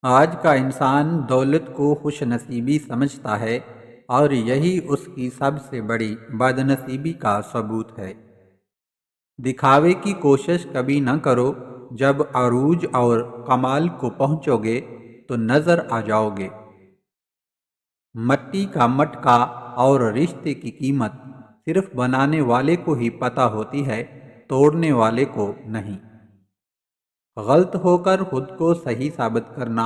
آج کا انسان دولت کو خوش نصیبی سمجھتا ہے اور یہی اس کی سب سے بڑی بد نصیبی کا ثبوت ہے۔ دکھاوے کی کوشش کبھی نہ کرو، جب عروج اور کمال کو پہنچو گے تو نظر آ جاؤ گے۔ مٹی کا مٹکا اور رشتے کی قیمت صرف بنانے والے کو ہی پتہ ہوتی ہے، توڑنے والے کو نہیں۔ غلط ہو کر خود کو صحیح ثابت کرنا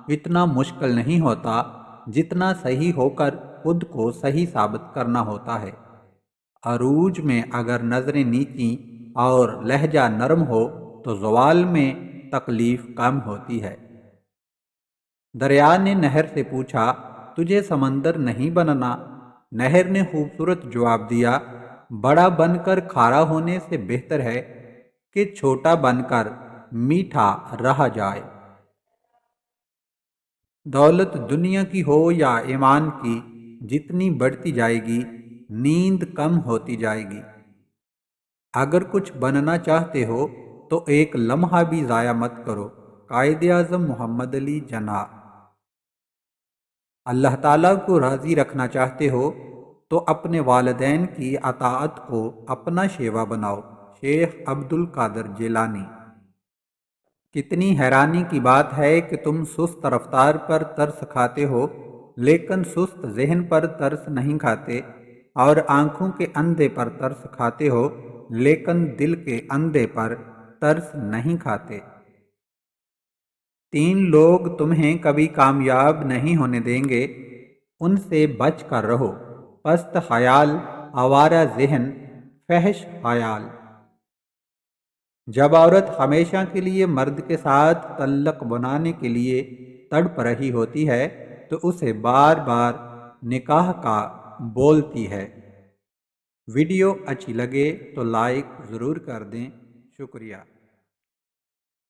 اتنا مشکل نہیں ہوتا جتنا صحیح ہو کر خود کو صحیح ثابت کرنا ہوتا ہے۔ عروج میں اگر نظریں نیچی اور لہجہ نرم ہو تو زوال میں تکلیف کم ہوتی ہے۔ دریا نے نہر سے پوچھا، تجھے سمندر نہیں بننا؟ نہر نے خوبصورت جواب دیا، بڑا بن کر کھارا ہونے سے بہتر ہے کہ چھوٹا بن کر میٹھا رہ جائے۔ دولت دنیا کی ہو یا ایمان کی، جتنی بڑھتی جائے گی نیند کم ہوتی جائے گی۔ اگر کچھ بننا چاہتے ہو تو ایک لمحہ بھی ضائع مت کرو۔ قائد اعظم محمد علی جناح۔ اللہ تعالیٰ کو راضی رکھنا چاہتے ہو تو اپنے والدین کی اطاعت کو اپنا شیوا بناؤ۔ شیخ عبد القادر جیلانی۔ کتنی حیرانی کی بات ہے کہ تم سست رفتار پر ترس کھاتے ہو لیکن سست ذہن پر ترس نہیں کھاتے، اور آنکھوں کے اندھے پر ترس کھاتے ہو لیکن دل کے اندھے پر ترس نہیں کھاتے۔ 3 لوگ تمہیں کبھی کامیاب نہیں ہونے دیں گے، ان سے بچ کر رہو: پست خیال، آوارہ ذہن، فحش خیال۔ جب عورت ہمیشہ کے لیے مرد کے ساتھ تعلق بنانے کے لیے تڑپ رہی ہوتی ہے تو اسے بار بار نکاح کا بولتی ہے۔ ویڈیو اچھی لگے تو لائک ضرور کر دیں۔ شکریہ۔